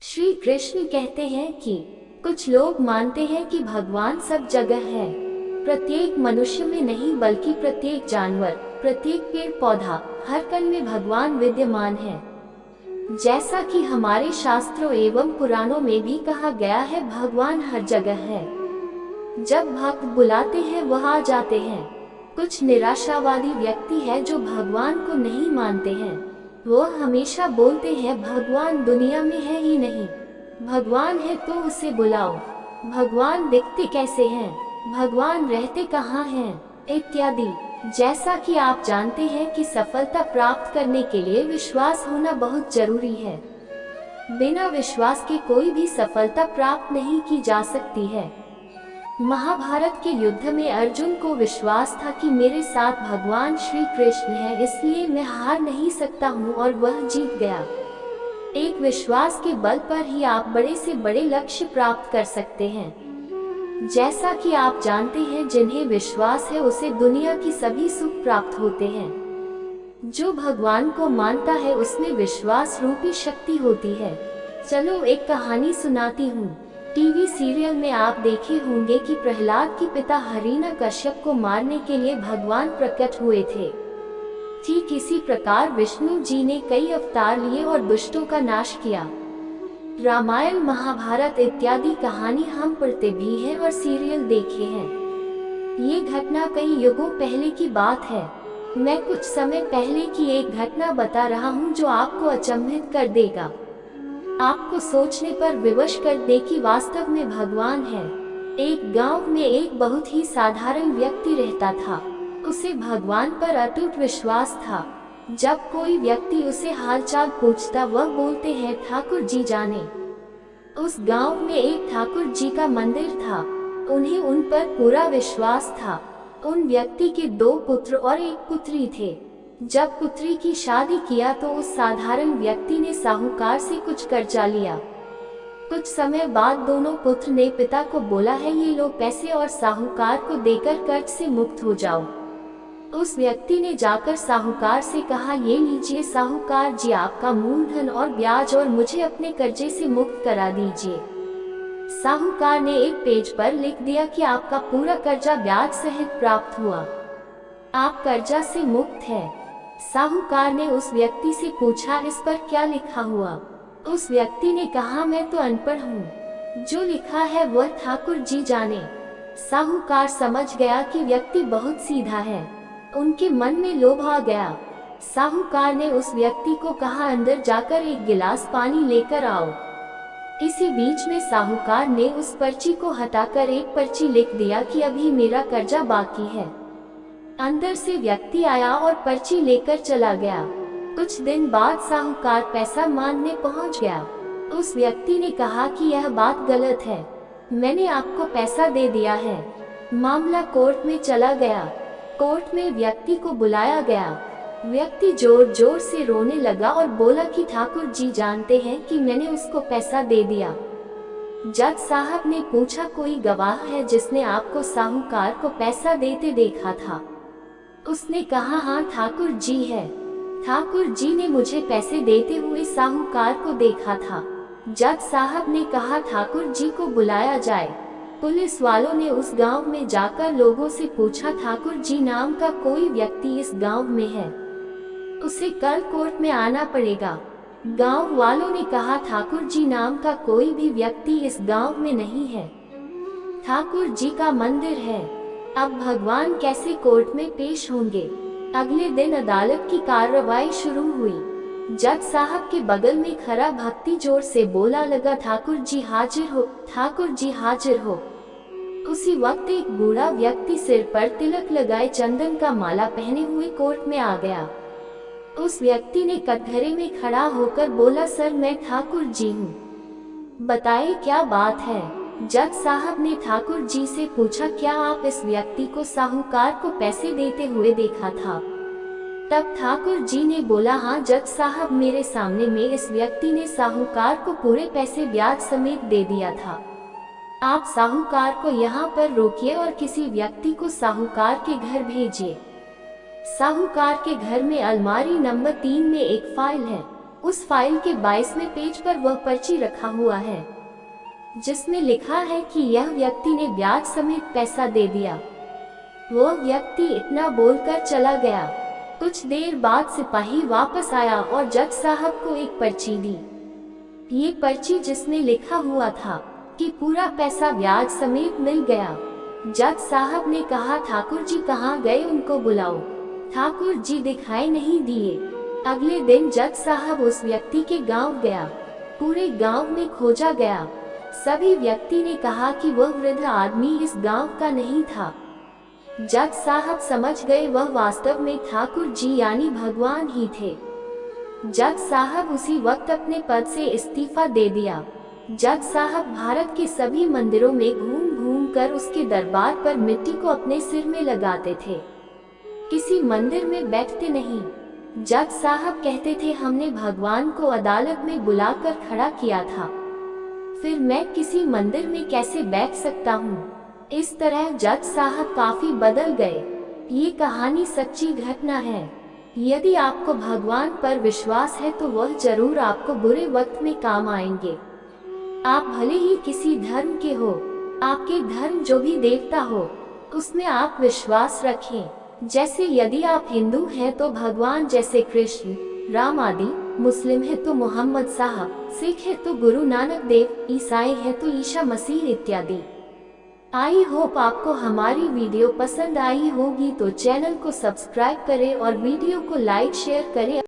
श्री कृष्ण कहते हैं कि कुछ लोग मानते हैं कि भगवान सब जगह है, प्रत्येक मनुष्य में नहीं बल्कि प्रत्येक जानवर, प्रत्येक पेड़ पौधा, हर कण में भगवान विद्यमान है। जैसा कि हमारे शास्त्रों एवं पुराणों में भी कहा गया है, भगवान हर जगह है। जब भक्त बुलाते हैं वह आ जाते हैं। कुछ निराशावादी व्यक्ति है जो भगवान को नहीं मानते हैं। वो हमेशा बोलते हैं भगवान दुनिया में है ही नहीं, भगवान है तो उसे बुलाओ, भगवान दिखते कैसे हैं, भगवान रहते कहाँ हैं, इत्यादि। जैसा कि आप जानते हैं कि सफलता प्राप्त करने के लिए विश्वास होना बहुत जरूरी है। बिना विश्वास के कोई भी सफलता प्राप्त नहीं की जा सकती है। महाभारत के युद्ध में अर्जुन को विश्वास था कि मेरे साथ भगवान श्री कृष्ण है, इसलिए मैं हार नहीं सकता हूँ, और वह जीत गया। एक विश्वास के बल पर ही आप बड़े से बड़े लक्ष्य प्राप्त कर सकते हैं। जैसा कि आप जानते हैं, जिन्हें विश्वास है उसे दुनिया की सभी सुख प्राप्त होते हैं। जो भगवान को मानता है उसमें विश्वास रूपी शक्ति होती है। चलो एक कहानी सुनाती हूँ। टीवी सीरियल में आप देखे होंगे कि प्रहलाद के पिता हिरण्यकश्यप को मारने के लिए भगवान प्रकट हुए थे। ठीक इसी प्रकार विष्णु जी ने कई अवतार लिए और दुष्टों का नाश किया। रामायण, महाभारत इत्यादि कहानी हम पढ़ते भी हैं और सीरियल देखे हैं। ये घटना कई युगों पहले की बात है। मैं कुछ समय पहले की एक घटना बता रहा हूँ जो आपको अचंभित कर देगा, आपको सोचने पर विवश कर दे कि वास्तव में भगवान है। एक गांव में एक बहुत ही साधारण व्यक्ति रहता था। उसे भगवान पर अटूट विश्वास था। जब कोई व्यक्ति उसे हालचाल पूछता, वह बोलते हैं ठाकुर जी जाने। उस गांव में एक ठाकुर जी का मंदिर था। उन्हें उन पर पूरा विश्वास था। उन व्यक्ति के 2 पुत्र और 1 पुत्री थे। जब पुत्री की शादी किया तो उस साधारण व्यक्ति ने साहूकार से कुछ कर्जा लिया। कुछ समय बाद दोनों पुत्र ने पिता को बोला है, ये लो पैसे और साहूकार को देकर कर्ज से मुक्त हो जाओ। उस व्यक्ति ने जाकर साहूकार से कहा, ये लीजिए साहूकार जी आपका मूलधन और ब्याज, और मुझे अपने कर्जे से मुक्त करा दीजिए। साहूकार ने एक पेज पर लिख दिया कि आपका पूरा कर्जा ब्याज सहित प्राप्त हुआ, आप कर्जा से मुक्त हैं। साहूकार ने उस व्यक्ति से पूछा, इस पर क्या लिखा हुआ? उस व्यक्ति ने कहा, मैं तो अनपढ़ हूँ, जो लिखा है वह ठाकुर जी जाने। साहूकार समझ गया कि व्यक्ति बहुत सीधा है। उनके मन में लोभ आ गया। साहूकार ने उस व्यक्ति को कहा, अंदर जाकर एक गिलास पानी लेकर आओ। इसी बीच में साहूकार ने उस पर्ची को हटाकर एक पर्ची लिख दिया कि अभी मेरा कर्जा बाकी है। अंदर से व्यक्ति आया और पर्ची लेकर चला गया। कुछ दिन बाद साहूकार पैसा मांगने पहुंच गया। उस व्यक्ति ने कहा कि यह बात गलत है, मैंने आपको पैसा दे दिया है। मामला कोर्ट में चला गया। कोर्ट में व्यक्ति को बुलाया गया। व्यक्ति जोर जोर से रोने लगा और बोला कि ठाकुर जी जानते हैं कि मैंने उसको पैसा दे दिया। जज साहब ने पूछा, कोई गवाह है जिसने आपको साहूकार को पैसा देते देखा था? उसने कहा, हाँ ठाकुर जी है। ठाकुर जी ने मुझे पैसे देते हुए साहूकार को देखा था। जज साहब ने कहा, ठाकुर जी को बुलाया जाए। पुलिस वालों ने उस गांव में जाकर लोगों से पूछा, ठाकुर जी नाम का कोई व्यक्ति इस गांव में है? उसे कल कोर्ट में आना पड़ेगा। गांव वालों ने कहा, ठाकुर जी नाम का कोई भी व्यक्ति इस गांव में नहीं है, ठाकुर जी का मंदिर है। अब भगवान कैसे कोर्ट में पेश होंगे? अगले दिन अदालत की कार्रवाई शुरू हुई। जज साहब के बगल में खड़ा भक्ति जोर से बोला लगा, ठाकुर जी हाजिर हो, ठाकुर जी हाजिर हो। उसी वक्त एक बूढ़ा व्यक्ति सिर पर तिलक लगाए चंदन का माला पहने हुए कोर्ट में आ गया। उस व्यक्ति ने कटघरे में खड़ा होकर बोला, सर मैं ठाकुर जी हूँ, बताइए क्या बात है? जज साहब ने ठाकुर जी से पूछा, क्या आप इस व्यक्ति को साहूकार को पैसे देते हुए देखा था? तब ठाकुर जी ने बोला, हाँ जज साहब, मेरे सामने में इस व्यक्ति ने साहूकार को पूरे पैसे ब्याज समेत दे दिया था। आप साहूकार को यहाँ पर रोकिए और किसी व्यक्ति को साहूकार के घर भेजिए। साहूकार के घर में अलमारी नंबर 3 में एक फाइल है। उस फाइल के 22वें पेज पर वह पर्ची रखा हुआ है जिसमें लिखा है कि यह व्यक्ति ने ब्याज समेत पैसा दे दिया। वह व्यक्ति इतना बोलकर चला गया। कुछ देर बाद सिपाही वापस आया और जज साहब को एक पर्ची दी। ये पर्ची जिसमें लिखा हुआ था कि पूरा पैसा ब्याज समेत मिल गया। जज साहब ने कहा, ठाकुर जी कहाँ गए, उनको बुलाओ। ठाकुर जी दिखाई नहीं दिए। अगले दिन जज साहब उस व्यक्ति के गांव गया। पूरे गांव में खोजा गया। सभी व्यक्ति ने कहा कि वह वृद्ध आदमी इस गांव का नहीं था। जज साहब समझ गए वह वास्तव में ठाकुर जी यानी भगवान ही थे। जज साहब उसी वक्त अपने पद से इस्तीफा दे दिया। जज साहब भारत के सभी मंदिरों में घूम घूम कर उसके दरबार पर मिट्टी को अपने सिर में लगाते थे। किसी मंदिर में बैठते नहीं। जज साहब कहते थे, हमने भगवान को अदालत में बुलाकर खड़ा किया था, फिर मैं किसी मंदिर में कैसे बैठ सकता हूँ। इस तरह जज साहब काफी बदल गए। ये कहानी सच्ची घटना है। यदि आपको भगवान पर विश्वास है तो वह जरूर आपको बुरे वक्त में काम आएंगे। आप भले ही किसी धर्म के हो, आपके धर्म जो भी देवता हो उसमें आप विश्वास रखें। जैसे यदि आप हिंदू हैं तो भगवान जैसे कृष्ण, राम आदि, मुस्लिम है तो मोहम्मद साहब, सिख है तो गुरु नानक देव, ईसाई है तो ईसा मसीह इत्यादि। आई होप आपको हमारी वीडियो पसंद आई होगी तो चैनल को सब्सक्राइब करें और वीडियो को लाइक शेयर करें।